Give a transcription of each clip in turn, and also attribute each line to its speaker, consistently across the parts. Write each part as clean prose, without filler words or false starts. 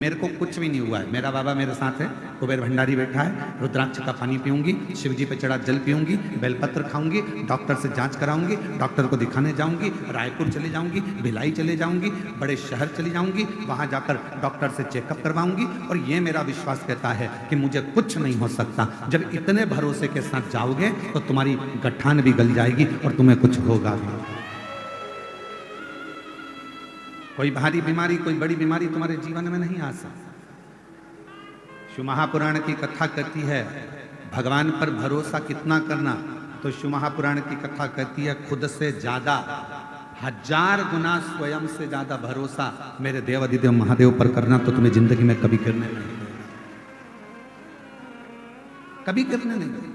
Speaker 1: मेरे को कुछ भी नहीं हुआ है। मेरा बाबा मेरे साथ है, कुबेर भंडारी बैठा है। रुद्राक्ष का पानी पीऊंगी, शिव जी पे चढ़ा जल पीऊंगी, बेलपत्र खाऊंगी, डॉक्टर से जांच कराऊंगी, डॉक्टर को दिखाने जाऊंगी, रायपुर चले जाऊंगी, भिलाई चले जाऊंगी, बड़े शहर चली जाऊंगी, वहां जाकर डॉक्टर से चेकअप करवाऊंगी। और ये मेरा विश्वास कहता है कि मुझे कुछ नहीं हो सकता। जब इतने भरोसे के साथ जाओगे तो तुम्हारी गठान भी गल जाएगी और तुम्हें कुछ होगा भी। कोई भारी बीमारी, कोई बड़ी बीमारी तुम्हारे जीवन में नहीं आ सकती। शिव महापुराण की कथा कहती है भगवान पर भरोसा कितना करना, तो शिव महापुराण की कथा कहती है खुद से ज्यादा 1000 गुना स्वयं से ज्यादा भरोसा मेरे देव अधिदेव महादेव पर करना, तो तुम्हें जिंदगी में कभी करने नहीं देगा, कभी करने नहीं देगा।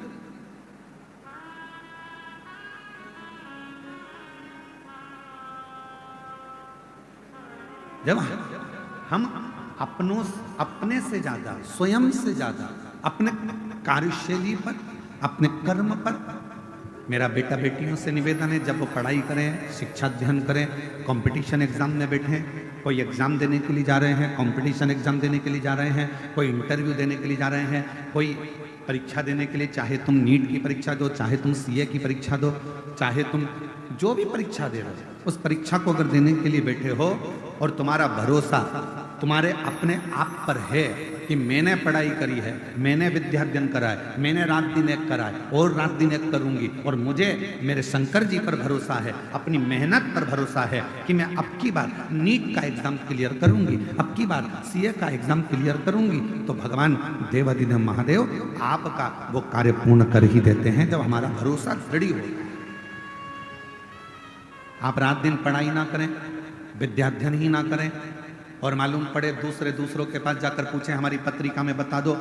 Speaker 1: जब हम अपने से ज्यादा, स्वयं से ज्यादा, अपने कार्यशैली पर, अपने कर्म पर, मेरा बेटा बेटियों से निवेदन है जब वो पढ़ाई करें, शिक्षा अध्ययन करें, कंपटीशन एग्जाम में बैठे, कोई एग्जाम देने के लिए जा रहे हैं, कंपटीशन एग्जाम देने के लिए जा रहे हैं, कोई इंटरव्यू देने के लिए जा रहे हैं, कोई परीक्षा देने के लिए, चाहे तुम नीट की परीक्षा दो, चाहे तुम सीए की परीक्षा दो, चाहे तुम जो भी परीक्षा दे रहे हो, उस परीक्षा को अगर देने के लिए बैठे हो और तुम्हारा भरोसा तुम्हारे अपने आप पर है कि मैंने पढ़ाई करी है, मैंने विद्या अध्ययन करा है, मैंने रात दिन एक करा है और रात दिन एक करूंगी, और मुझे मेरे शंकर जी पर भरोसा है, अपनी मेहनत पर भरोसा है कि मैं अब की बार नीट का एग्जाम क्लियर करूंगी, अब की बार सीए का एग्जाम क्लियर करूंगी, तो भगवान देवाधिदेव महादेव आपका वो कार्य पूर्ण कर ही देते हैं जब हमारा भरोसा दृढ़ हो। आप रात दिन पढ़ाई ना करें, विद्याध्ययन ही ना करें, और मालूम पड़े दूसरों के पास जाकर पूछें हमारी पत्रिका में बता दो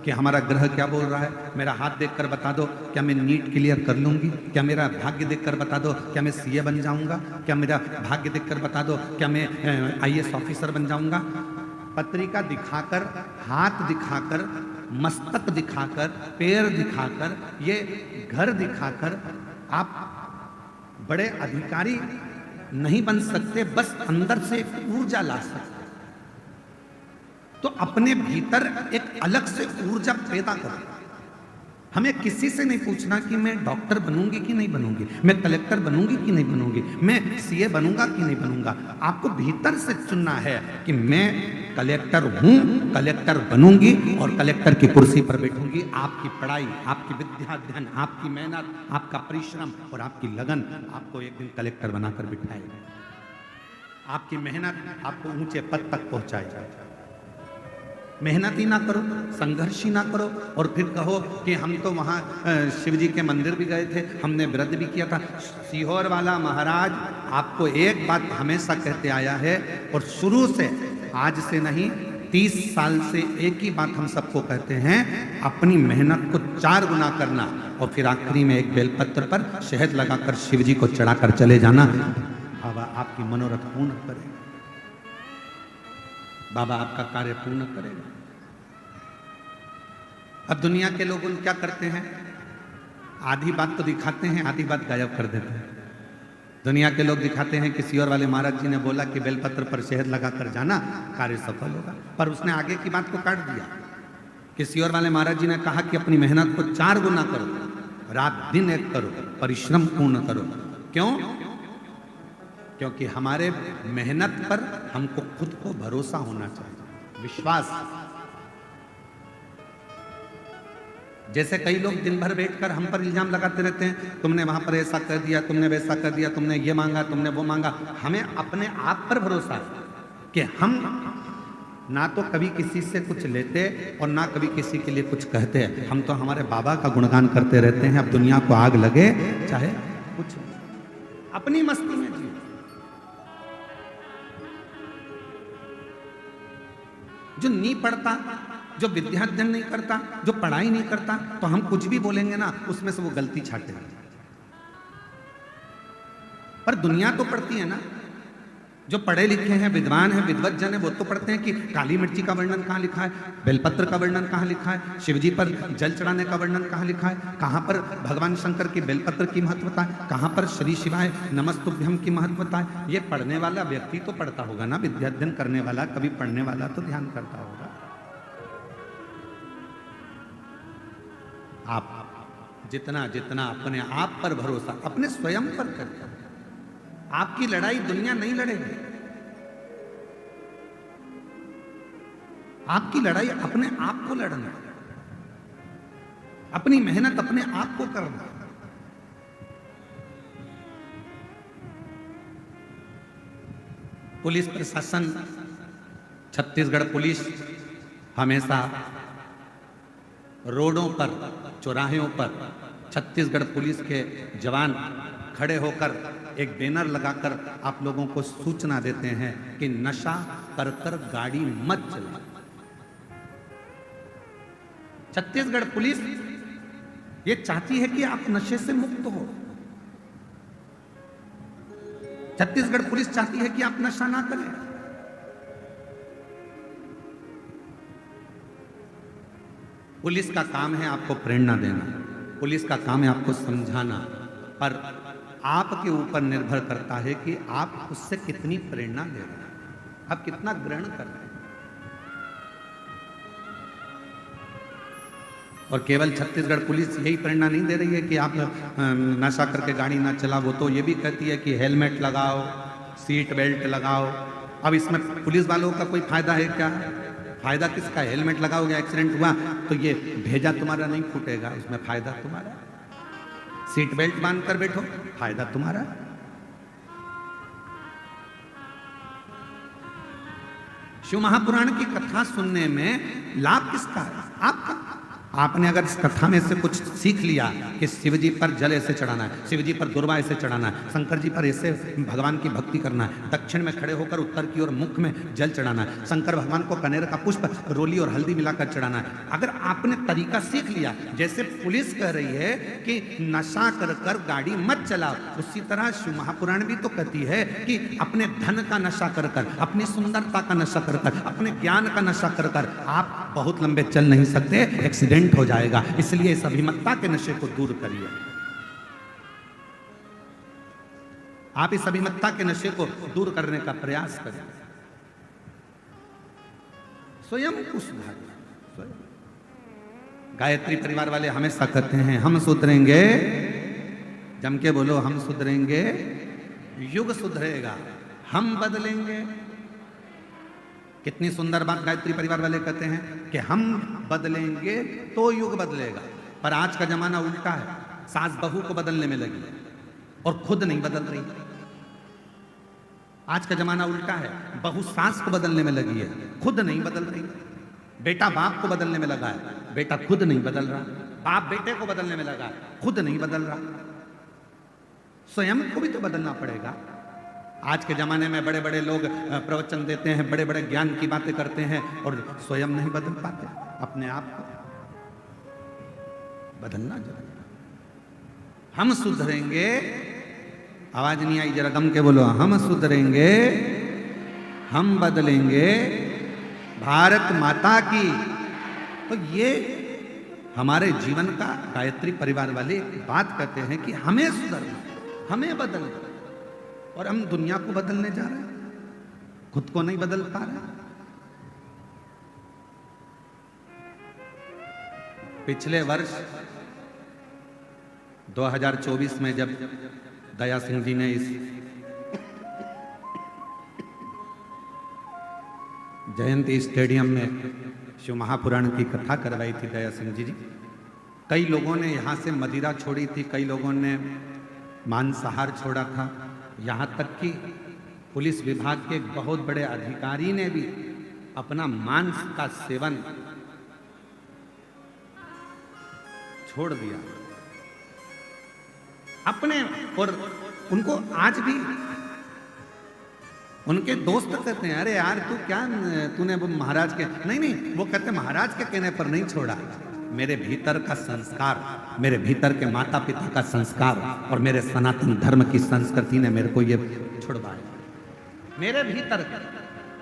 Speaker 1: कि हमारा ग्रह क्या बोल रहा है, मेरा हाथ देखकर बता दो क्या मैं नीट क्लियर कर लूंगी, क्या मेरा भाग्य देखकर बता दो क्या मैं सीए बन जाऊंगा, क्या मेरा भाग्य देखकर बता दो क्या मैं आईएएस ऑफिसर बन जाऊंगा। पत्रिका दिखाकर, हाथ दिखाकर, मस्तक दिखाकर, पैर दिखाकर, ये घर दिखाकर आप बड़े अधिकारी नहीं बन सकते, बस अंदर से ऊर्जा ला सकते। तो अपने भीतर एक अलग से ऊर्जा पैदा करो। हमें किसी से नहीं पूछना कि मैं डॉक्टर बनूंगी कि नहीं बनूंगी, मैं कलेक्टर बनूंगी कि नहीं बनूंगी, मैं सीए बनूंगा कि नहीं बनूंगा। आपको भीतर से चुनना है कि मैं कलेक्टर हूं, कलेक्टर बनूंगी और कलेक्टर की कुर्सी पर बैठूंगी। आपकी पढ़ाई, आपकी विद्या अध्ययन, आपकी मेहनत, आपका परिश्रम और आपकी लगन आपको एक दिन कलेक्टर बनाकर बिठाएगी। आपकी मेहनत आपको ऊंचे पद तक पहुंचाएगी। मेहनत ही ना करो, संघर्ष ही ना करो और फिर कहो कि हम तो वहाँ शिव जी के मंदिर भी गए थे, हमने व्रत भी किया था। सीहोर वाला महाराज आपको एक बात हमेशा कहते आया है और शुरू से, आज से नहीं 30 साल से एक ही बात हम सबको कहते हैं, अपनी मेहनत को 4 गुना करना और फिर आखिरी में एक बेलपत्र पर शहद लगाकर शिव जी को चढ़ाकर चले जाना। बाबा आपकी मनोरथ पूर्ण करेगा, बाबा आपका कार्य पूर्ण करेगा। अब दुनिया के लोग क्या करते हैं, आधी बात तो दिखाते हैं, आधी बात गायब कर देते हैं। दुनिया के लोग दिखाते हैं कि सीहोर वाले महाराज जी ने बोला कि बेलपत्र पर शहद लगाकर जाना, कार्य सफल होगा, पर उसने आगे की बात को काट दिया कि सीहोर वाले महाराज जी ने कहा कि अपनी मेहनत को 4 गुना करो, रात दिन एक करो, परिश्रम पूर्ण करो। क्यों? क्योंकि हमारे मेहनत पर हमको खुद को भरोसा होना चाहिए, विश्वास। जैसे कई लोग दिन भर बैठकर हम पर इल्जाम लगाते रहते हैं, तुमने वहां पर ऐसा कर दिया, तुमने वैसा कर दिया, तुमने ये मांगा, तुमने वो मांगा। हमें अपने आप पर भरोसा है कि हम ना तो कभी किसी से कुछ लेते और ना कभी किसी के लिए कुछ कहते हैं। हम तो हमारे बाबा का गुणगान करते रहते हैं। अब दुनिया को आग लगे चाहे कुछ, अपनी मस्ती में जियो। जो नहीं पढ़ता, जो विद्या अध्ययन नहीं करता, जो पढ़ाई नहीं करता, तो हम कुछ भी बोलेंगे ना उसमें से वो गलती छाटेगा। पर दुनिया तो पढ़ती है ना, जो पढ़े लिखे हैं, विद्वान हैं, विद्वत जन है, वो तो पढ़ते हैं कि काली मिर्ची का वर्णन कहाँ लिखा है, बेलपत्र का वर्णन कहाँ लिखा है, शिवजी पर जल चढ़ाने का वर्णन कहाँ लिखा है, कहाँ पर भगवान शंकर की बेलपत्र की महत्वता है, कहाँ पर श्री शिवाय नमस्तुभ्यम की महत्वता है। ये पढ़ने वाला व्यक्ति तो पढ़ता होगा ना, विद्याध्ययन करने वाला, कभी पढ़ने वाला तो ध्यान करता होगा। आप जितना जितना अपने आप पर भरोसा, अपने स्वयं पर करते, आपकी लड़ाई दुनिया नहीं लड़ेगी। आपकी लड़ाई अपने आप को लड़ना, अपनी मेहनत अपने आप को करना। पुलिस प्रशासन, छत्तीसगढ़ पुलिस हमेशा रोडों पर, चौराहों पर छत्तीसगढ़ पुलिस के जवान खड़े होकर एक बैनर लगाकर आप लोगों को सूचना देते हैं कि नशा कर कर गाड़ी मत चलाओ। छत्तीसगढ़ पुलिस ये चाहती है कि आप नशे से मुक्त हो। छत्तीसगढ़ पुलिस चाहती है कि आप नशा ना करें। पुलिस का काम है आपको प्रेरणा देना, पुलिस का काम है आपको समझाना, पर आपके ऊपर निर्भर करता है कि आप उससे कितनी प्रेरणा ले रहे हैं, आप कितना ग्रहण कर रहे हैं। और केवल छत्तीसगढ़ पुलिस यही प्रेरणा नहीं दे रही है कि आप नशा करके गाड़ी ना चलाओ, वो तो ये भी कहती है कि हेलमेट लगाओ, सीट बेल्ट लगाओ। अब इसमें पुलिस वालों का कोई फायदा है क्या? फायदा किसका? हेलमेट लगाओगे, एक्सीडेंट हुआ तो ये भेजा तुम्हारा नहीं फूटेगा, इसमें फायदा तुम्हारा। सीट बेल्ट बांध कर बैठो, फायदा तुम्हारा। शिव महापुराण की कथा सुनने में लाभ किसका है? आपका। आपने अगर इस कथा में से कुछ सीख लिया कि शिवजी पर जल ऐसे चढ़ाना है, शिवजी पर दुर्वा ऐसे चढ़ाना है, शंकर जी पर ऐसे भगवान की भक्ति करना है, दक्षिण में खड़े होकर उत्तर की ओर मुख में जल चढ़ाना है, शंकर भगवान को कनेर का पुष्प रोली और हल्दी मिलाकर चढ़ाना है, अगर आपने तरीका सीख लिया, जैसे पुलिस कह रही है कि नशा कर कर गाड़ी मत चलाओ, उसी तरह शिव महापुराण भी तो कहती है कि अपने धन का नशा कर कर, अपनी सुंदरता का नशा कर कर, अपने ज्ञान का नशा कर कर आप बहुत लंबे चल नहीं सकते, एक्सीडेंट हो जाएगा। इसलिए इस अभिमतता के नशे को दूर करिए। आप इस अभिमतता के नशे को दूर करने का प्रयास करें, स्वयं को सुधारिए। गायत्री परिवार वाले हमेशा कहते हैं हम सुधरेंगे, जम के बोलो, हम सुधरेंगे, युग सुधरेगा, हम बदलेंगे। कितनी सुंदर बात गायत्री परिवार वाले कहते हैं कि हम बदलेंगे तो युग बदलेगा। पर आज का जमाना उल्टा है, सास बहू को बदलने में लगी और खुद नहीं बदल रही। आज का जमाना उल्टा है, बहू सास को बदलने में लगी है, खुद नहीं बदल रही। बेटा बाप को बदलने में लगा है, बेटा खुद नहीं बदल रहा। बाप बेटे को बदलने में लगा है, खुद नहीं बदल रहा। स्वयं को भी तो बदलना पड़ेगा। आज के जमाने में बड़े बड़े लोग प्रवचन देते हैं, बड़े बड़े ज्ञान की बातें करते हैं और स्वयं नहीं बदल पाते। अपने आप को बदलना जरूरी। हम सुधरेंगे, आवाज नहीं आई, जरा गम के बोलो, हम सुधरेंगे, हम बदलेंगे भारत माता की। तो ये हमारे जीवन का गायत्री परिवार वाले बात कहते हैं कि हमें सुधरना, हमें बदलना। और हम दुनिया को बदलने जा रहे हैं, खुद को नहीं बदल पा रहे। पिछले वर्ष 2024 में जब दया सिंह जी ने इस जयंती स्टेडियम में शिव महापुराण की कथा करवाई थी दया सिंह जी, कई लोगों ने यहाँ से मदिरा छोड़ी थी, कई लोगों ने मांसाहार छोड़ा था। यहाँ तक कि पुलिस विभाग के एक बहुत बड़े अधिकारी ने भी अपना मांस का सेवन छोड़ दिया अपने। और उनको आज भी उनके दोस्त कहते हैं, अरे यार तू क्या, तूने वो महाराज के, नहीं, वो कहते महाराज के कहने पर नहीं छोड़ा, मेरे भीतर का संस्कार, मेरे भीतर के माता पिता का संस्कार और मेरे सनातन धर्म की संस्कृति ने मेरे को ये छुड़वाया। मेरे भीतर,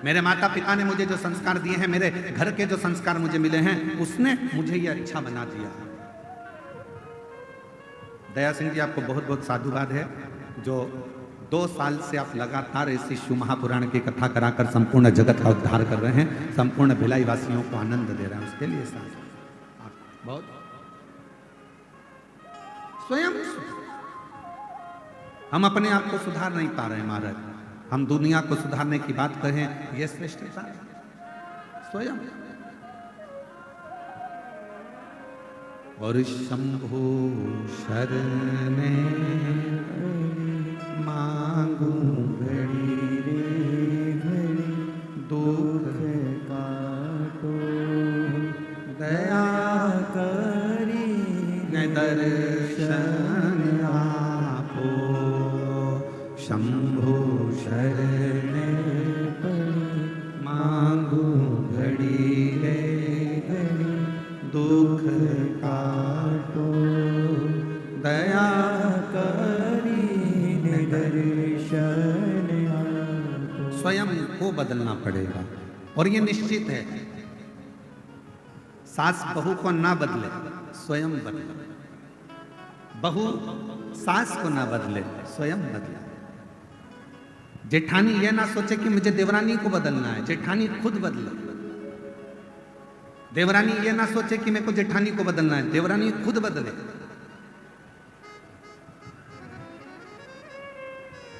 Speaker 1: मेरे माता पिता ने मुझे जो संस्कार दिए हैं, मेरे घर के जो संस्कार मुझे मिले हैं, उसने मुझे ये अच्छा बना दिया। दया सिंह जी, आपको बहुत बहुत साधुवाद है जो 2 साल से आप लगातार इसी शिव महापुराण की कथा कराकर संपूर्ण जगत का उद्धार कर रहे हैं, संपूर्ण भिलाई वासियों को आनंद दे रहे हैं। उसके लिए साथ आप बहुत स्वयं हम अपने आप को सुधार नहीं पा रहे हैं महाराज। हम दुनिया को सुधारने की बात करें, यह श्रेष्ठता स्वयं। और शंभो शरणे मांगू घड़ी रे घड़ी, दुख काटो दया करी न दर्शन आपो। शंभो शरणे मांगू घड़ी रे घड़ी, दुख काटो दया करी दर्शन आपो। स्वयं को बदलना पड़ेगा और ये निश्चित है। सास बहू को ना बदले, स्वयं बदले। बहू सास को ना बदले, स्वयं बदले। जेठानी ये ना सोचे कि मुझे देवरानी को बदलना है, जेठानी खुद बदले। देवरानी ये ना सोचे कि मेरे को जेठानी को बदलना है, देवरानी खुद बदले।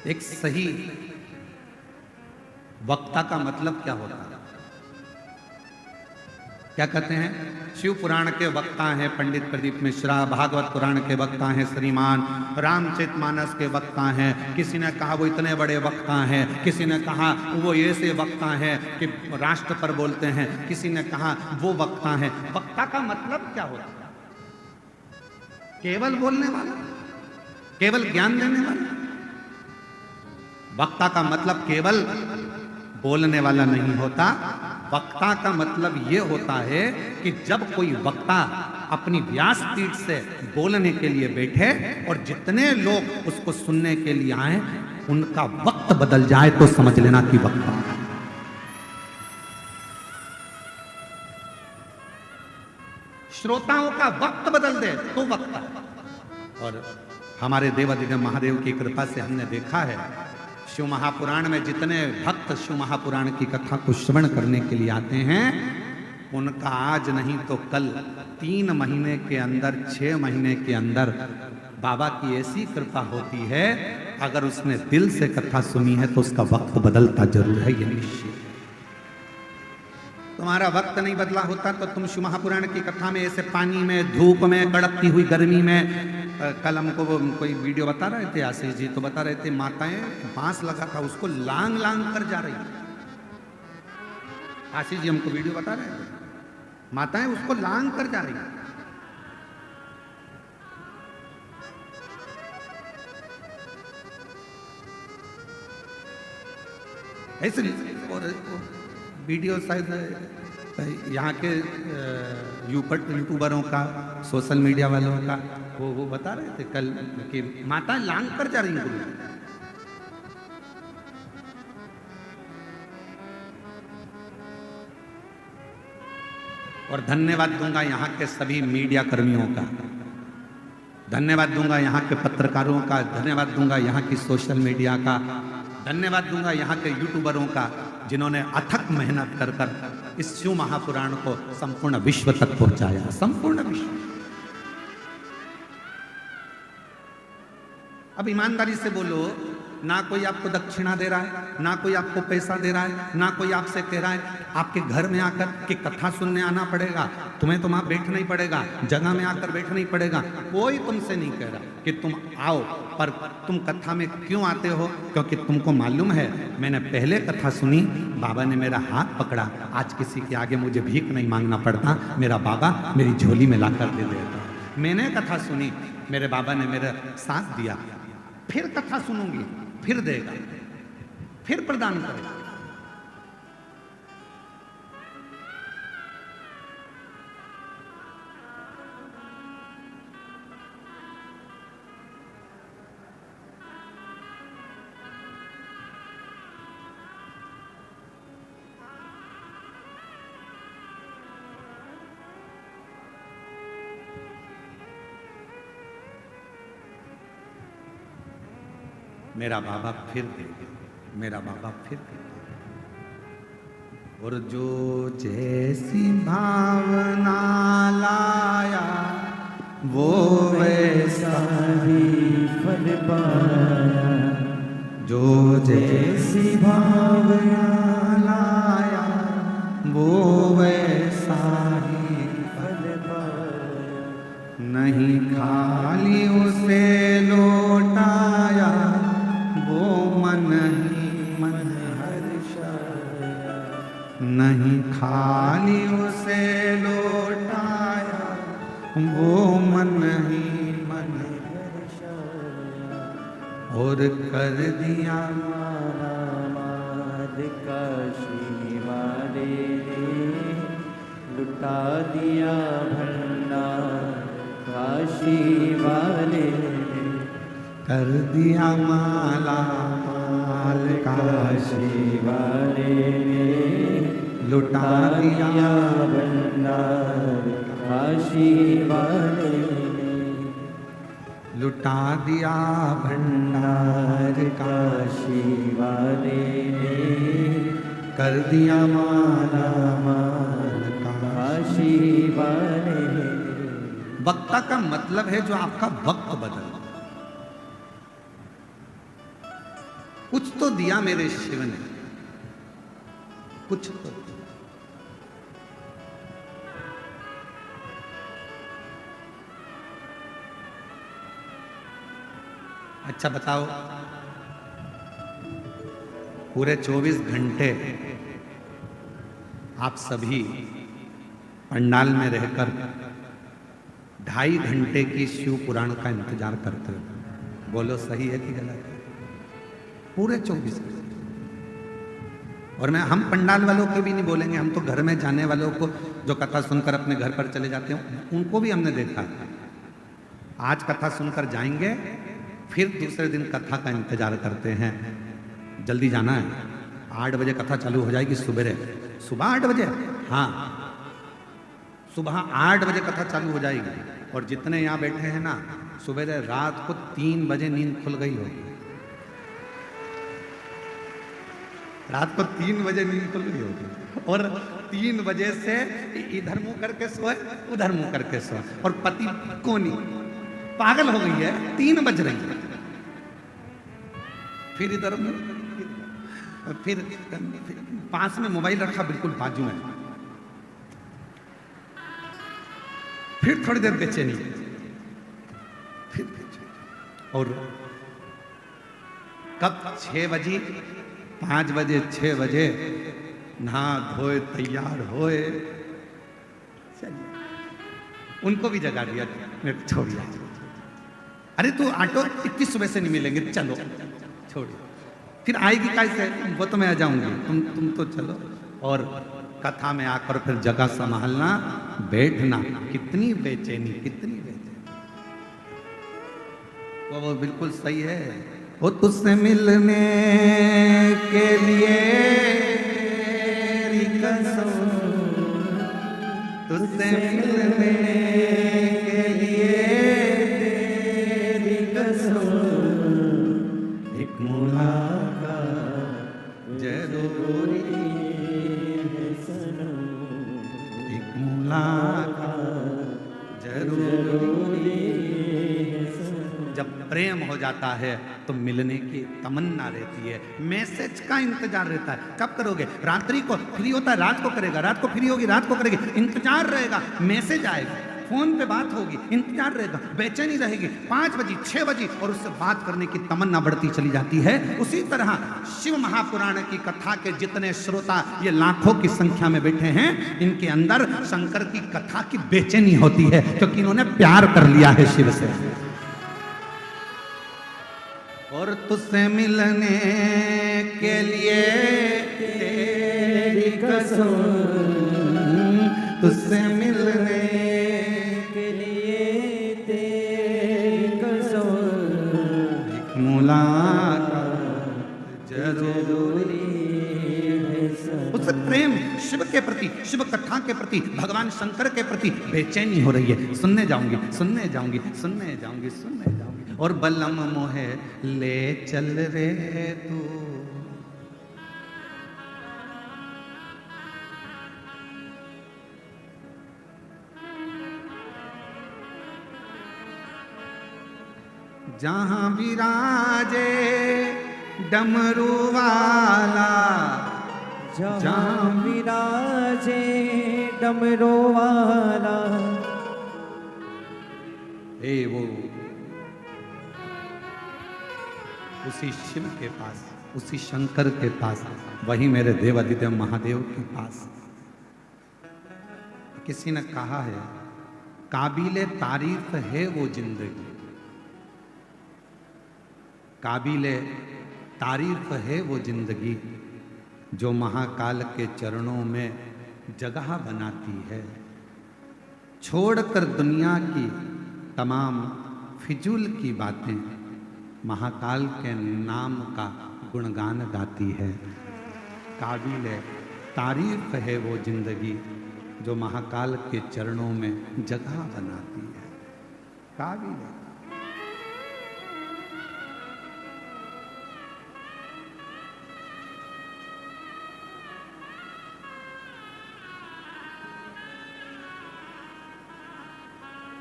Speaker 1: एक सही वक्ता का मतलब क्या होता है? क्या कहते हैं? शिव पुराण के वक्ता हैं पंडित प्रदीप मिश्रा, भागवत पुराण के वक्ता हैं श्रीमान, रामचरितमानस के वक्ता हैं। किसी ने कहा वो इतने बड़े वक्ता हैं, किसी ने कहा वो ऐसे वक्ता हैं कि राष्ट्र पर बोलते हैं, किसी ने कहा वो वक्ता हैं। वक्ता का मतलब क्या होता है? केवल बोलने वाला, केवल ज्ञान देने वाला। वक्ता का मतलब केवल बोलने वाला नहीं होता। वक्ता का मतलब ये होता है कि जब कोई वक्ता अपनी व्यासपीठ से बोलने के लिए बैठे और जितने लोग उसको सुनने के लिए आए, उनका वक्त बदल जाए तो समझ लेना कि वक्ता। श्रोताओं का वक्त बदल दे तो वक्ता। और हमारे देवाधिदेव महादेव की कृपा से हमने देखा है, शिव महापुराण में जितने भक्त शिव महापुराण की कथा को श्रवण करने के लिए आते हैं, उनका आज नहीं तो कल 3 महीने के अंदर, 6 महीने के अंदर बाबा की ऐसी कृपा होती है। अगर उसने दिल से कथा सुनी है तो उसका वक्त बदलता जरूर है, ये निश्चित। तुम्हारा वक्त नहीं बदला होता तो तुम शिव महापुराण की कथा में ऐसे पानी में, धूप में, कड़कती हुई गर्मी में। कल हमको कोई वीडियो बता रहे थे आशीष जी, तो बता रहे थे माताएं बांस लगा था उसको लांग लांग कर जा रही। आशीष जी हमको वीडियो बता रहे थे, माताएं उसको लांग कर जा रही। ऐसे और वीडियो शायद यहाँ के यूट्यूबरों का, सोशल मीडिया वालों का, वो बता रहे थे कल कि माता लांग कर जा रही हैं। और धन्यवाद दूंगा यहाँ के सभी मीडिया कर्मियों का, धन्यवाद दूंगा यहाँ के पत्रकारों का, धन्यवाद दूंगा यहाँ की सोशल मीडिया का, धन्यवाद दूंगा यहाँ के यूट्यूबरों का, जिन्होंने अथक मेहनत कर कर इस शिव महापुराण को संपूर्ण विश्व तक पहुंचाया। संपूर्ण विश्व। अब ईमानदारी से बोलो, ना कोई आपको दक्षिणा दे रहा है, ना कोई आपको पैसा दे रहा है, ना कोई आपसे कह रहा है आपके घर में आकर कि कथा सुनने आना पड़ेगा, तुम्हें तो वहां बैठना ही पड़ेगा, जगह में आकर बैठना ही पड़ेगा। कोई तुमसे नहीं कह रहा कि तुम आओ, पर तुम कथा में क्यों आते हो? क्योंकि तुमको मालूम है मैंने पहले कथा सुनी, बाबा ने मेरा हाथ पकड़ा, आज किसी के आगे मुझे भीख नहीं मांगना पड़ता, मेरा बाबा मेरी झोली में लाकर दे देता। मैंने कथा सुनी, मेरे बाबा ने मेरा साथ दिया, फिर कथा सुनूंगी, फिर देगा, फिर प्रदान करेगा। मेरा बाबा फिर दे दे, मेरा बाबा फिर दे दे। और जो जैसी भावना लाया वो वैसा
Speaker 2: ही फल पाया,
Speaker 1: जो जैसी भावना लाया वो वैसा ही
Speaker 2: फल पाया।
Speaker 1: नहीं खाली उसे लौटाया वो मन ही मन
Speaker 2: हर्षाया,
Speaker 1: नहीं खाली उसे लौटाया वो मन ही मन
Speaker 2: हर्षाया।
Speaker 1: और कर दिया
Speaker 2: मालामाल काशी वाले ने, लुटा दिया भंडार काशी वाले ने,
Speaker 1: कर दिया माला माल काशी
Speaker 2: काशी वाले ने,
Speaker 1: लुटा दिया
Speaker 2: भंडार काशी वाले ने,
Speaker 1: लुटा दिया
Speaker 2: भंडार काशी वाले ने,
Speaker 1: कर दिया माला
Speaker 2: माल काशी वाले ने।
Speaker 1: वक्ता का मतलब है जो आपका वक्त बदल। कुछ तो दिया मेरे शिव ने, कुछ तो। अच्छा बताओ, पूरे 24 घंटे आप सभी पंडाल में रहकर 2.5 घंटे की शिव पुराण का इंतजार करते हो। बोलो सही है कि गलत है? पूरे 24 घंटे। और मैं हम पंडाल वालों के भी नहीं बोलेंगे, हम तो घर में जाने वालों को जो कथा सुनकर अपने घर पर चले जाते हैं उनको भी हमने देखा। आज कथा सुनकर जाएंगे, फिर दूसरे दिन कथा का इंतजार करते हैं। जल्दी जाना है, 8 बजे कथा चालू हो जाएगी सुबह 8 बजे। हाँ, सुबह 8 बजे कथा चालू हो जाएगी। और जितने यहाँ बैठे हैं ना, सुबह रात को 3 बजे नींद खुल गई होगी। रात को 3 बजे नींद खुल गई होगी और 3 बजे से इधर मुंह करके सोए, उधर मुंह करके सोए। और पति को नहीं, पागल हो गई है, 3 बज रही है। फिर इधर फिर पास में मोबाइल रखा बिल्कुल बाजू में। फिर थोड़ी देर बेचैनी, फिर और कब 6 बजे 5 बजे 6 बजे नहा धोए तैयार होए, चलिए उनको भी जगा दिया। छोड़िए, अरे तू ऑटो इतनी सुबह से नहीं मिलेंगे, चलो छोड़िए। फिर आएगी कैसे? वो तो मैं आ जाऊंगी, तुम तो चलो। और कथा में आकर फिर जगह संभालना, बैठना, कितनी बेचैनी, कितनी बेचैनी। वो बिल्कुल सही है। वो तुझसे मिलने के लिए तेरी कसम, तुझसे मिलने के लिए तेरी कसम, एक मुलाकात जरूरी है सनम, एक मुलाकात जरूरी है सनम। जब प्रेम हो जाता है तो मिलने की तमन्ना रहती है, मैसेज का इंतजार रहता है। कब करोगे? रात्रि को फ्री होता है, रात को करेगा, रात को फ्री होगी, रात को करेगी। इंतजार रहेगा, मैसेज आएगा, फोन पे बात होगी, इंतजार रहेगा, बेचैनी रहेगी। 5 बजे 6 बजे और उससे बात करने की तमन्ना बढ़ती चली जाती है। उसी तरह शिव महापुराण की कथा के जितने श्रोता, ये लाखों की संख्या में बैठे हैं, इनके अंदर शंकर की कथा की बेचैनी होती है, क्योंकि इन्होंने प्यार कर लिया है शिव से। और तुझसे मिलने के लिए तेरी कसम, तुझसे मिलने
Speaker 2: के लिए तेरी कसम,
Speaker 1: एक मुलाकात जरूरी
Speaker 2: है सनम।
Speaker 1: उससे प्रेम, शिव के प्रति, शिव कथा के प्रति, भगवान शंकर के प्रति बेचैनी हो रही है। सुनने जाऊंगी, सुनने जाऊंगी, सुनने जाऊंगी, सुनने जाऊंगी। और बलम मोहे ले चल रे तू। जहां विराजे डमरू वाला,
Speaker 2: जहाँ विराजे डमरू वाला,
Speaker 1: हे वो उसी शिव के पास, उसी शंकर के पास, वही मेरे देवादिदेव महादेव के पास। किसी ने कहा है काबिले तारीफ है वो जिंदगी, काबिले तारीफ है वो जिंदगी जो महाकाल के चरणों में जगह बनाती है। छोड़कर दुनिया की तमाम फिजूल की बातें महाकाल के नाम का गुणगान गाती है। काबिले तारीफ है वो जिंदगी जो महाकाल के चरणों में जगह बनाती है। काबिले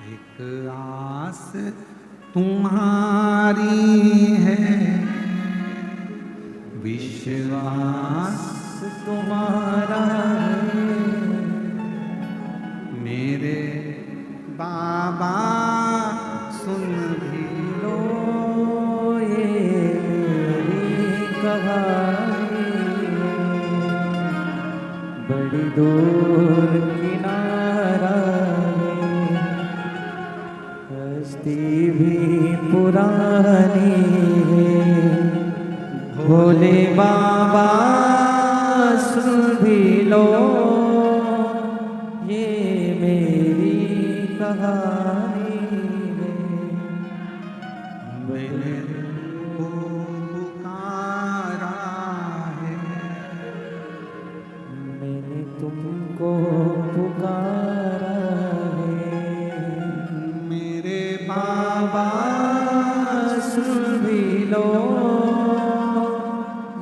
Speaker 1: एक आस तुम्हारी है, विश्वास
Speaker 2: तुम्हारा है,
Speaker 1: मेरे बाबा सुन भी
Speaker 2: लो ये मेरी कहानी है। बड़ी दूर किनारा है, हस्ती भी पुरानी है। भोले बाबा सुन भी लो ये मेरी कहानी है।
Speaker 1: मैंने को पुकारा है,
Speaker 2: मैंने तुमको पुकारा है।
Speaker 1: मेरे बाबा
Speaker 2: सुन भी लो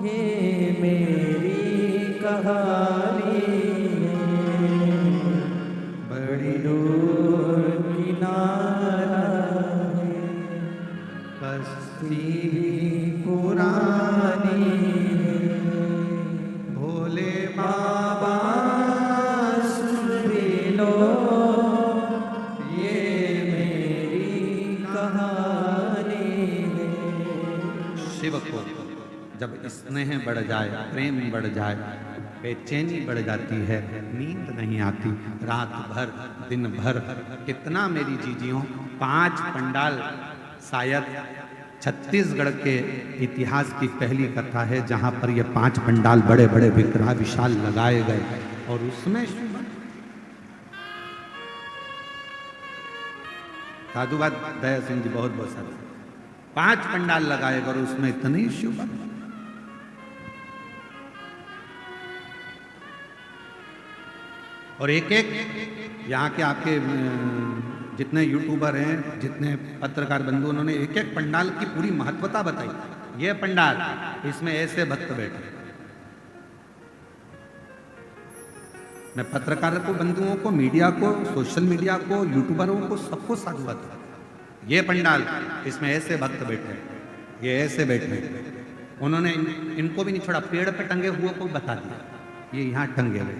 Speaker 2: ये मेरी कहानी है। बड़ी दूर किनारा है,
Speaker 1: बस्ती
Speaker 2: पुरानी है।
Speaker 1: भोले
Speaker 2: बाबा सुन भी लो ये मेरी कहानी है।
Speaker 1: शिव को जब स्नेह बढ़ जाए, प्रेम बढ़ जाए, बेचैनी बढ़ जाती है, नींद नहीं आती रात भर दिन भर। कितना मेरी जीजियों 5 पंडाल, शायद छत्तीसगढ़ के इतिहास की पहली कथा है जहां पर ये 5 पंडाल बड़े बड़े विग्रह विशाल लगाए गए और उसमें साधुवाद दया सिंह जी बहुत बहुत सारे 5 पंडाल लगाए गए और उसमें इतने शिव और एक एक यहाँ के आपके जितने यूट्यूबर हैं, जितने पत्रकार बंधु, उन्होंने एक एक पंडाल की पूरी महत्वता बताई। ये पंडाल, इसमें ऐसे भक्त बैठे। मैं पत्रकार को, बंधुओं को, मीडिया को, सोशल मीडिया को, यूट्यूबरों को, सबको साधुवाद। ये पंडाल, इसमें ऐसे भक्त बैठे, ये ऐसे बैठे। उन्होंने इनको भी नहीं छोड़ा, पेड़ पे टंगे हुए को बता दिया, ये यहाँ टंगे हुए।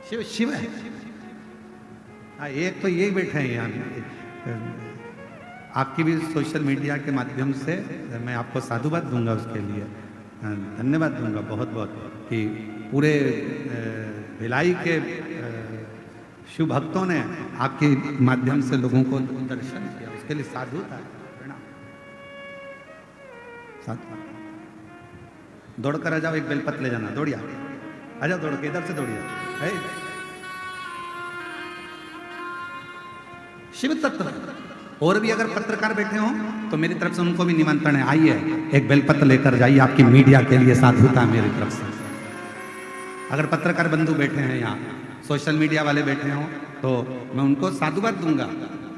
Speaker 1: शिव शिव है। हाँ, एक तो ये बैठे हैं यहाँ। आपकी भी सोशल मीडिया के माध्यम से मैं आपको साधुवाद दूंगा, उसके लिए धन्यवाद दूंगा बहुत बहुत, कि पूरे भिलाई के शिव भक्तों ने आपके माध्यम से लोगों को दर्शन किया, उसके लिए साधुता प्रणाम। दौड़ कर आ जाओ, एक बेलपत्र ले जाना, दौड़िया आ जाओ, दौड़ के इधर से दौड़िया। शिव तत्व। और भी अगर पत्रकार बैठे हो तो मेरी तरफ से उनको भी निमंत्रण है, आइए एक बेलपत्र लेकर जाइए, आपकी मीडिया के लिए साधुता मेरी तरफ से। अगर पत्रकार बंधु बैठे हैं यहाँ, सोशल मीडिया वाले बैठे हो, तो मैं उनको साधुवाद दूंगा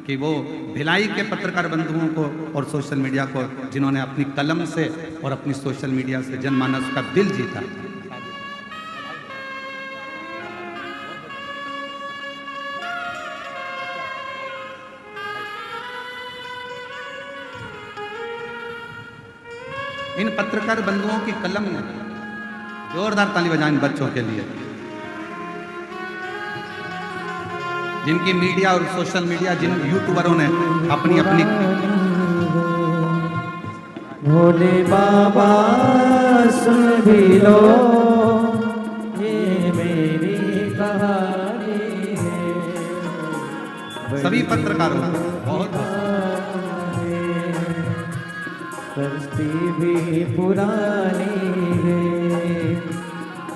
Speaker 1: कि वो भिलाई के पत्रकार बंधुओं को और सोशल मीडिया को, जिन्होंने अपनी कलम से और अपनी सोशल मीडिया से जनमानस का दिल जीता। इन पत्रकार बंधुओं की कलम ने, जोरदार ताली बजाएं इन बच्चों के लिए, जिनकी मीडिया और सोशल मीडिया, जिन यूट्यूबरों ने अपनी अपनी
Speaker 2: भोले बाबा सुन भी लो ये मेरी कहानी है।
Speaker 1: सभी पत्रकारों को बहुत
Speaker 2: कश्ती भी पुरानी है,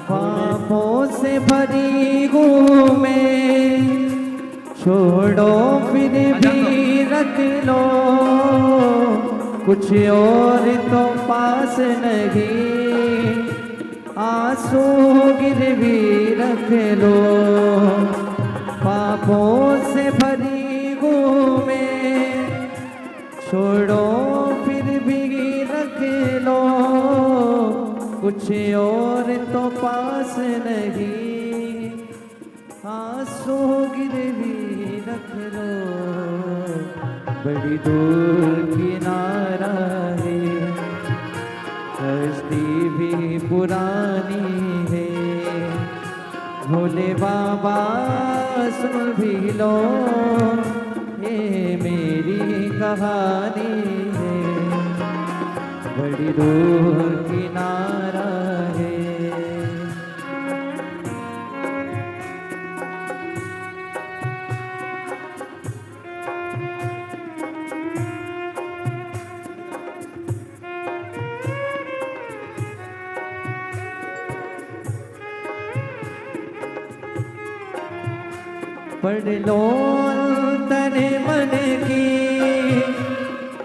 Speaker 2: पापों से भरी हूँ मैं, छोड़ो फिर भी रख लो, कुछ और तो पास नहीं, आंसू गिरवी रख लो, पापों से भरी हूँ मैं, छोड़ो फिर भी रख लो, कुछ और तो पास नहीं, आंसू गिरवी रख लो, बड़ी दूर किनारा है, कश्ती भी पुरानी है, भोले बाबा सुन भी लो ये मेरी कहानी है, बड़ी दूर किनारा है। पढ़ लो तने मन की,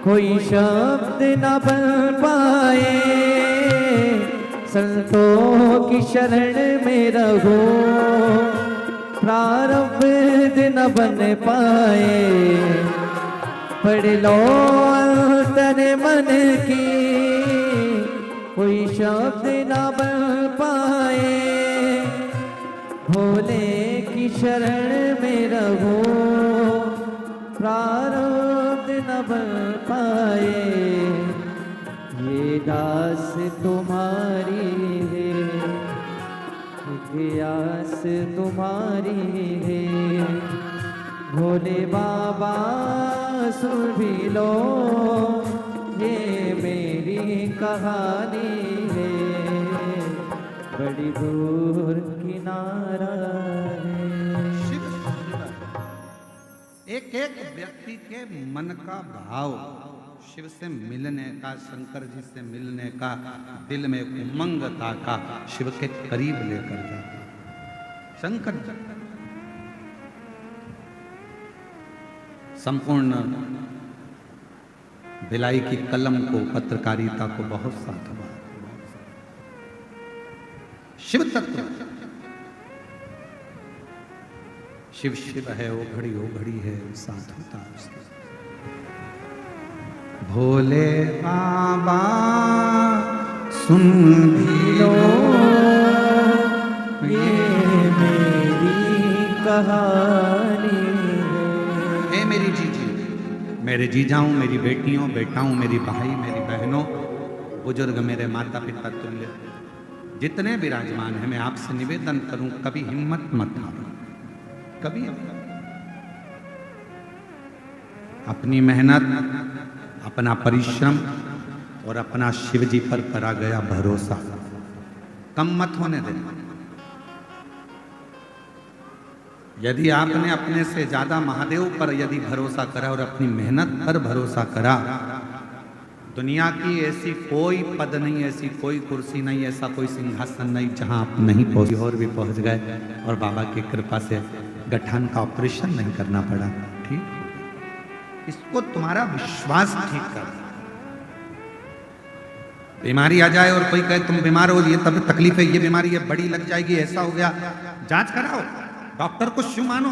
Speaker 2: कोई शब्द न बन पाए, संतों की शरण में रहो, प्रारब्ध न बन पाए। पढ़ लो तने मन की, कोई शब्द न बन पाए, भोले की शरण में रहो, प्रारब्ध न बन पाए। ये दास तुम्हारी है, ये आस तुम्हारी है, भोले बाबा सुन भी लो ये मेरी कहानी है, बड़ी दूर किनारा है।
Speaker 1: एक एक व्यक्ति के मन का भाव शिव से मिलने का, शंकर जी से मिलने का, दिल में उमंगता का शिव के करीब लेकर जाता। शंकर संपूर्ण भिलाई की कलम को, पत्रकारिता को बहुत साथ हुआ। शिव तत्व शिव शिव है, ओ घड़ी है, साथ होता उसके। भोले बाबा सुन भी लो
Speaker 2: ये मेरी कहानी है।
Speaker 1: ए मेरी जीजी, मेरे जीजाओं, मेरी बेटियों, बेटाओं, मेरी भाई, मेरी बहनों, बुजुर्ग, मेरे माता पिता तुल्य जितने विराजमान हैं, मैं आपसे निवेदन करूं, कभी हिम्मत मत हारो, कभी अपनी मेहनत, अपना परिश्रम और अपना शिव जी पर करा गया भरोसा कम मत होने देना। यदि आपने अपने से ज्यादा महादेव पर यदि भरोसा करा और अपनी मेहनत पर भरोसा करा, दुनिया की ऐसी कोई पद नहीं, ऐसी कोई कुर्सी नहीं, ऐसा कोई सिंहासन नहीं जहां आप नहीं पहुंचे, और भी पहुंच गए, और बाबा की कृपा से गठन का ऑपरेशन नहीं करना पड़ा। ठीक, इसको तुम्हारा विश्वास ठीक कर। बीमारी आ जाए और कोई कहे तुम बीमार हो, ये तब तकलीफ है, ये बीमारी है, बड़ी लग जाएगी, ऐसा हो गया, जांच कराओ, डॉक्टर को शिव मानो,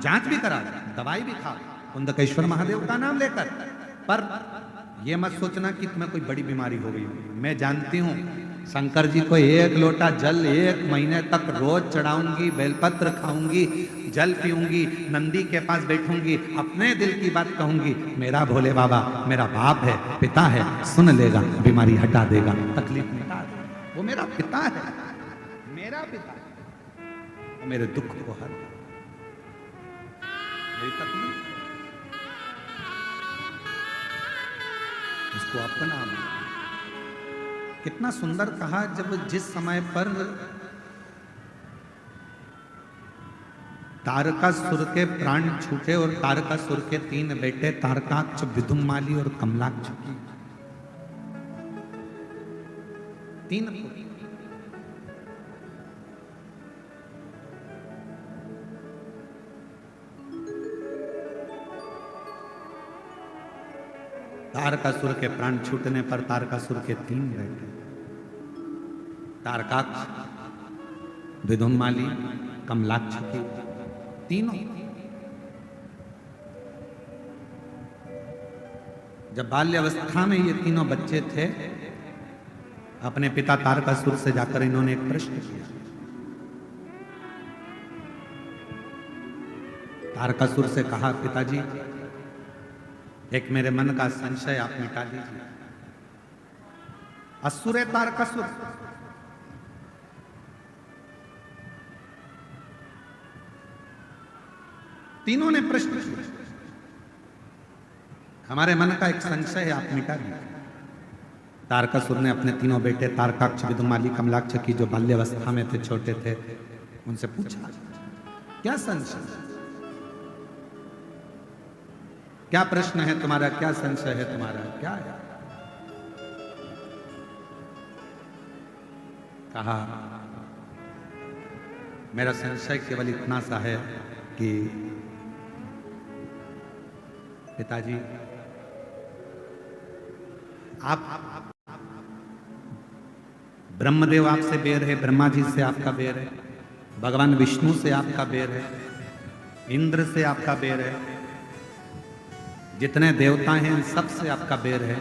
Speaker 1: जांच भी कराओ, दवाई भी खाओ, कुंदकेश्वर महादेव का नाम लेकर। पर ये मत सोचना कि तुम्हें कोई बड़ी बीमारी हो गई। मैं जानती हूं शंकर जी को 1 लोटा जल 1 महीने तक रोज चढ़ाऊंगी, बेलपत्र खाऊंगी, जल पीऊंगी, नंदी के पास बैठूंगी, अपने दिल की बात कहूंगी, मेरा भोले बाबा मेरा बाप है, पिता है, सुन लेगा, बीमारी हटा देगा, तकलीफ मिटा देगा। वो मेरा पिता है, मेरा पिता है। वो मेरे दुख को हर मेरी तकलीफ उसको अपना। कितना सुंदर कहा, जब जिस समय पर तारकासुर के प्राण छूटे और तारकासुर के 3 बेटे तारकाक्ष, विदुम्माली और कमलाक्ष की 3 पुत्र। तारकासुर के प्राण छूटने पर तारकासुर के 3 बेटे तारकाक्ष, विदुम्माली, कमलाक्ष की तीनों। जब बाल्यावस्था में ये तीनों बच्चे थे, अपने पिता तारकासुर से जाकर इन्होंने एक प्रश्न किया। तारकासुर से कहा, पिताजी एक मेरे मन का संशय आप मिटा दीजिए। असुर है तारकासुर, तीनों ने प्रश्न किया, हमारे मन का एक संशय है, आप मिटा दीजिए। तारकासुर ने अपने तीनों बेटे तारकाक्ष, विदुम्माली, कमलाक्ष की जो बाल्यावस्था में थे, छोटे थे, उनसे पूछा, क्या संशय, क्या प्रश्न है तुम्हारा, क्या संशय है तुम्हारा, क्या है? कहा, मेरा संशय केवल इतना सा है कि पिताजी आप ब्रह्मदेव आपसे बैर है, ब्रह्मा जी से आपका बैर है, भगवान विष्णु से आपका बैर है, इंद्र से आपका बैर है, जितने देवता हैं सब से आपका बैर है।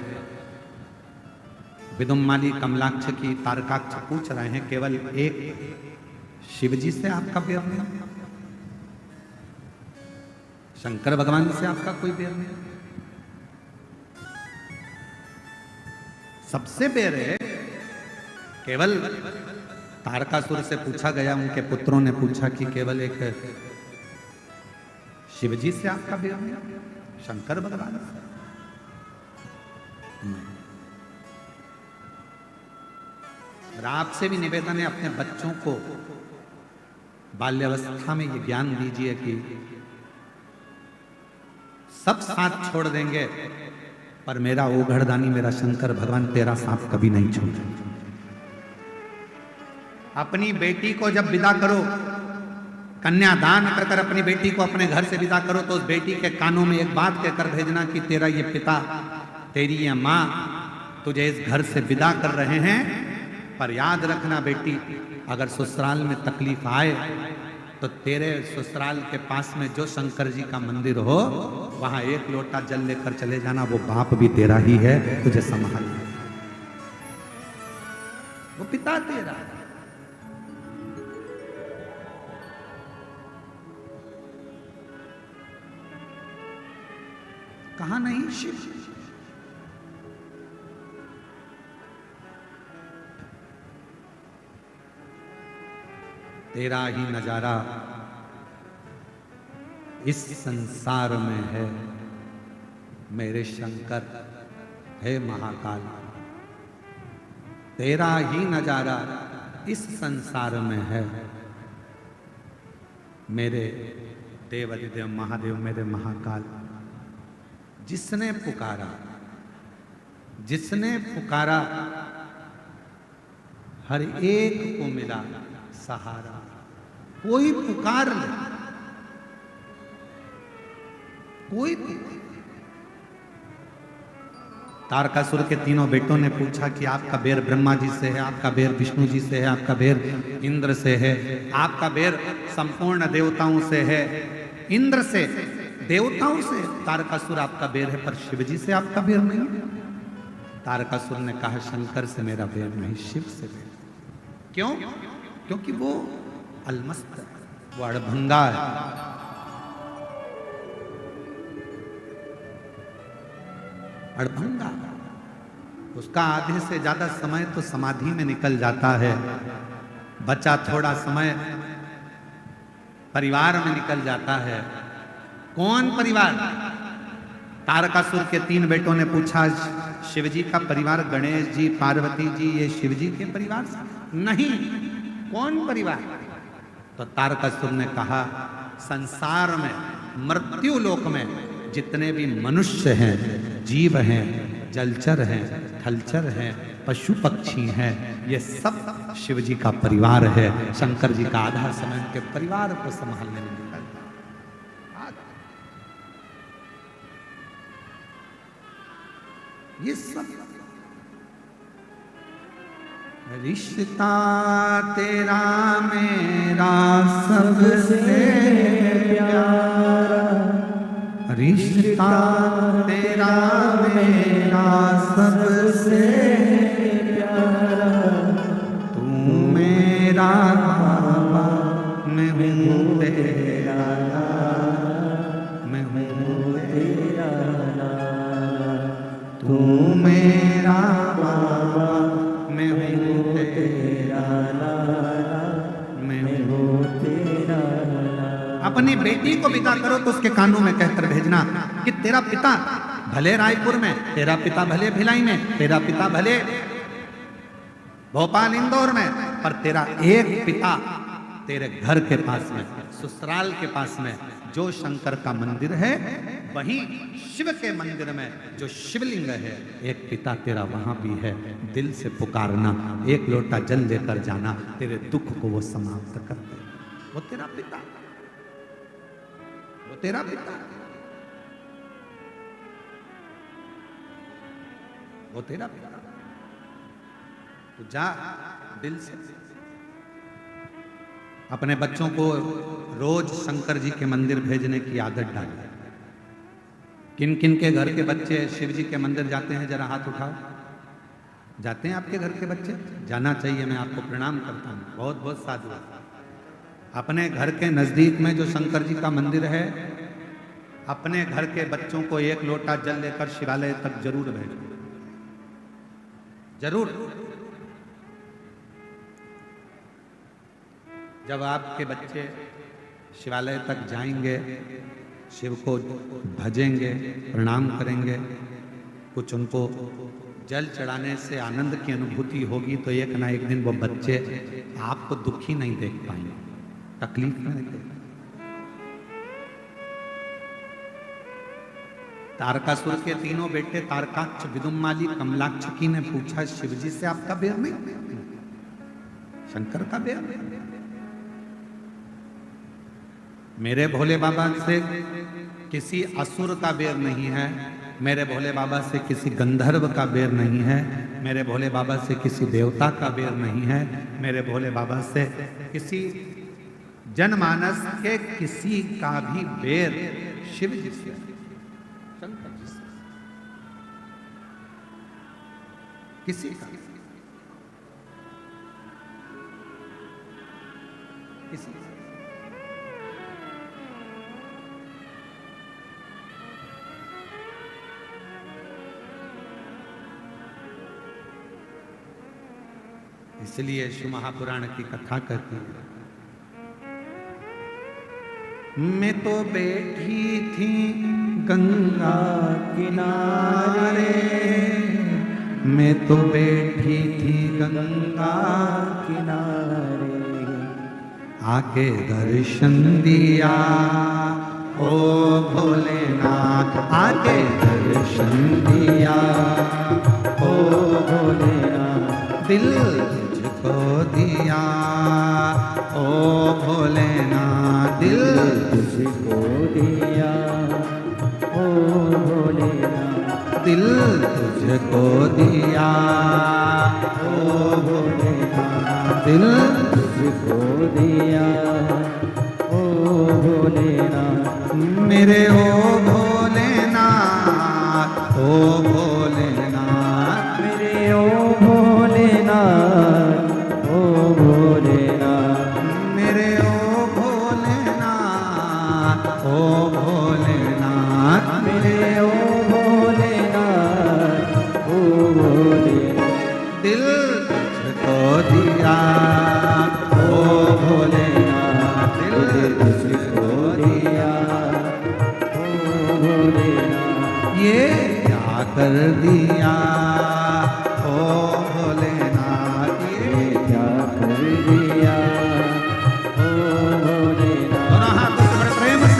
Speaker 1: विदुम्माली, कमलाक्ष की, तारकाक्ष पूछ रहे हैं, केवल एक शिव जी से आपका बैर नहीं, शंकर भगवान से आपका कोई बैर नहीं, सबसे बैर है। केवल तारकासुर से पूछा गया, उनके पुत्रों ने पूछा कि केवल एक शिव जी से आपका बैर नहीं, शंकर भगवान से नहीं। और आपसे भी निवेदन है, अपने बच्चों को बाल्यावस्था में ये ज्ञान दीजिए कि सब साथ छोड़ देंगे, पर मेरा ओघड़दानी, मेरा शंकर भगवान तेरा साथ कभी नहीं छोड़ेगा। अपनी बेटी को जब विदा करो, कन्यादान कर कर अपनी बेटी को अपने घर से विदा करो, तो उस बेटी के कानों में एक बात कहकर भेजना कि तेरा ये पिता, तेरी ये माँ तुझे इस घर से विदा कर रहे हैं, पर याद रखना बेटी, अगर ससुराल में तकलीफ आए तो तेरे ससुराल के पास में जो शंकर जी का मंदिर हो, वहां 1 लोटा जल लेकर चले जाना, वो बाप भी तेरा ही है, तुझे संभाल, वो पिता तेरा। कहा नहीं शिव, तेरा ही नजारा इस संसार में है मेरे शंकर, है महाकाल, तेरा ही नजारा इस संसार में है मेरे देवाधिदेव महादेव, मेरे महाकाल। जिसने पुकारा, जिसने पुकारा, हर एक को मिला सहारा। कोई पुकार ले, कोई पुकार। तारकासुर के तीनों बेटों ने पूछा कि आपका बैर ब्रह्मा जी से है, आपका बैर विष्णु जी से है, आपका बैर इंद्र से है, आपका बैर संपूर्ण देवताओं से है। इंद्र से देवताओं से तारकासुर आपका बैर है, पर शिव जी से आपका बैर नहीं है। तारकासुर ने कहा शंकर से मेरा बैर नहीं, शिव से बैर। क्यों? क्योंकि वो अलमस्त है, वो अड़भंगा है। अड़भंगा, उसका आधे से ज्यादा समय तो समाधि में निकल जाता है, बचा थोड़ा समय परिवार में निकल जाता है। कौन परिवार? तारकासुर के 3 बेटों ने पूछा शिवजी का परिवार, गणेश जी, पार्वती जी, ये शिवजी के परिवार से? नहीं। कौन परिवार? तो तारकासुर ने कहा संसार में, मृत्यु लोक में जितने भी मनुष्य हैं, जीव हैं, जलचर हैं, थलचर हैं, पशु पक्षी हैं, ये सब शिव जी का परिवार है। शंकर जी का आधा समय उनके परिवार को संभालने में निकलता। ये सब रिश्ता तेरा मेरा सबसे प्यारा, रिश्ता तेरा मेरा सबसे प्यारा, तू मेरा बाबा, मैं हूँ तेरा नाना, मैं हूँ तेरा नाना, तू मेरा बाबा, मैं हूँ तेरा नाना, मैं हूँ तेरा नाना। अपनी बेटी को विदा करो तो उसके कानों में कहकर भेजना कि तेरा पिता भले रायपुर में, तेरा पिता भले भिलाई में, तेरा पिता भले भोपाल इंदौर में, पर तेरा एक पिता तेरे घर के पास में, ससुराल के पास में जो शंकर का मंदिर है, वहीं शिव के मंदिर में जो शिवलिंग है, एक पिता तेरा वहां भी है। दिल से पुकारना, एक लोटा जल लेकर जाना, तेरे दुख को वो समाप्त कर दे। वो तेरा पिता, वो तेरा पिता, वो तेरा पिता। तो जा दिल से। अपने बच्चों को रोज शंकर जी के मंदिर भेजने की आदत डालें। किन किन के घर के बच्चे शिव जी के मंदिर जाते हैं, जरा हाथ उठाओ। जाते हैं आपके घर के बच्चे? जाना चाहिए, मैं आपको प्रणाम करता हूँ, बहुत बहुत साधु। अपने घर के नजदीक में जो शंकर जी का मंदिर है, अपने घर के बच्चों को एक लोटा जल लेकर शिवालय तक जरूर भेजो, जरूर। जब आपके बच्चे शिवालय तक जाएंगे, शिव को भजेंगे, प्रणाम करेंगे, कुछ उनको जल चढ़ाने से आनंद की अनुभूति होगी, तो एक ना एक दिन वो बच्चे आपको दुखी नहीं देख पाएंगे, तकलीफ में नहीं देख। तारकासुर के 3 बेटे तारकाक्ष, विदुम्माली, कमलाक्षकी ने पूछा शिवजी से आपका बैर नहीं? शंकर का बैर नहीं? मेरे भोले बाबा से किसी असुर का बैर नहीं है, मेरे भोले बाबा से किसी गंधर्व का बैर नहीं है, मेरे भोले बाबा से किसी देवता का बैर नहीं है, मेरे भोले बाबा से किसी जनमानस के किसी का भी बैर शिव जी से, शंकर जी से, किसी का, किसी का। इसलिए शिव महापुराण की कथा कहती है, मैं तो बैठी थी गंगा किनारे, मैं तो बैठी थी गंगा किनारे, आके दर्शन दिया ओ भोलेनाथ, आके दर्शन दिया ओ भोलेनाथ, दिल तुझको दिया ओ भोलेनाथ, दिल तुझको दिया ओ भोलेनाथ, दिल तुझको दिया ओ भोलेनाथ, दिल तुझको दिया ओ भोलेनाथ, मेरे ओ भोलेनाथ, ओ भोलेनाथ,
Speaker 2: मेरे ओ भोलेनाथ, ओ भोलेनाथ,
Speaker 1: मेरे ओ भोलेनाथ, ओ भोलेनाथ,
Speaker 2: मेरे ओ भोलेनाथ, ओ भोलेनाथ।
Speaker 1: दिल तुझको दिया ओ भोलेनाथ,
Speaker 2: दिल तुझको दिया ओ भोलेनाथ।
Speaker 1: ये क्या कर दिया ओ भोलेनाथ,
Speaker 2: ये क्या कर दिया ओ भोलेनाथ।
Speaker 1: दोनों हाथों से बड़े प्रेम से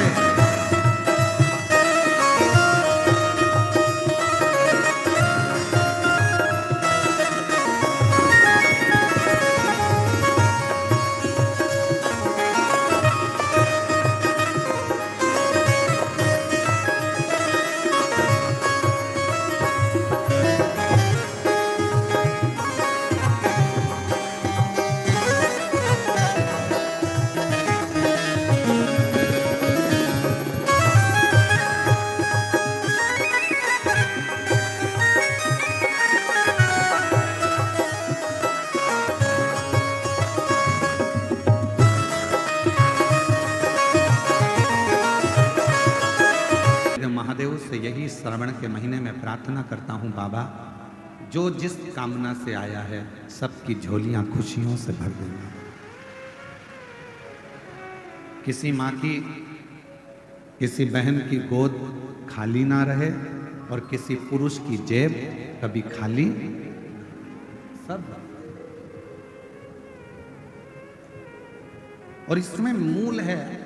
Speaker 1: महादेव से यही श्रावण के महीने में प्रार्थना करता हूँ, बाबा जो जिस कामना से आया है सबकी झोलियां खुशियों से भर देना। किसी माँ की, किसी बहन की गोद खाली ना रहे और किसी पुरुष की जेब कभी खाली, सब। और इसमें मूल है,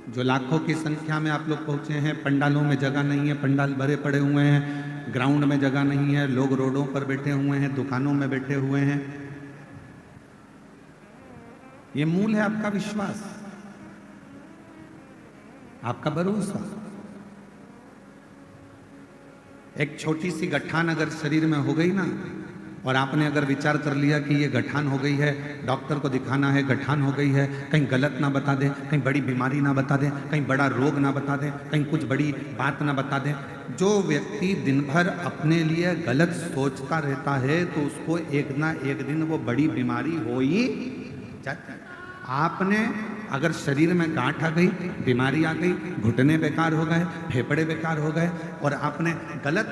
Speaker 1: जो लाखों की संख्या में आप लोग पहुंचे हैं, पंडालों में जगह नहीं है, पंडाल भरे पड़े हुए हैं, ग्राउंड में जगह नहीं है, लोग रोडों पर बैठे हुए हैं, दुकानों में बैठे हुए हैं। ये मूल है आपका विश्वास, आपका भरोसा। एक छोटी सी गठान अगर शरीर में हो गई ना, और आपने अगर विचार कर लिया कि ये गठान हो गई है, डॉक्टर को दिखाना है, गठान हो गई है, कहीं गलत ना बता दे, कहीं बड़ी बीमारी ना बता दे, कहीं बड़ा रोग ना बता दे, कहीं कुछ बड़ी बात ना बता दे। जो व्यक्ति दिन भर अपने लिए गलत सोचता रहता है तो उसको एक ना एक दिन वो बड़ी बीमारी हो ही जाती है। आपने अगर शरीर में गांठ आ गई, बीमारी आ गई, घुटने बेकार हो गए, फेफड़े बेकार हो गए, और आपने गलत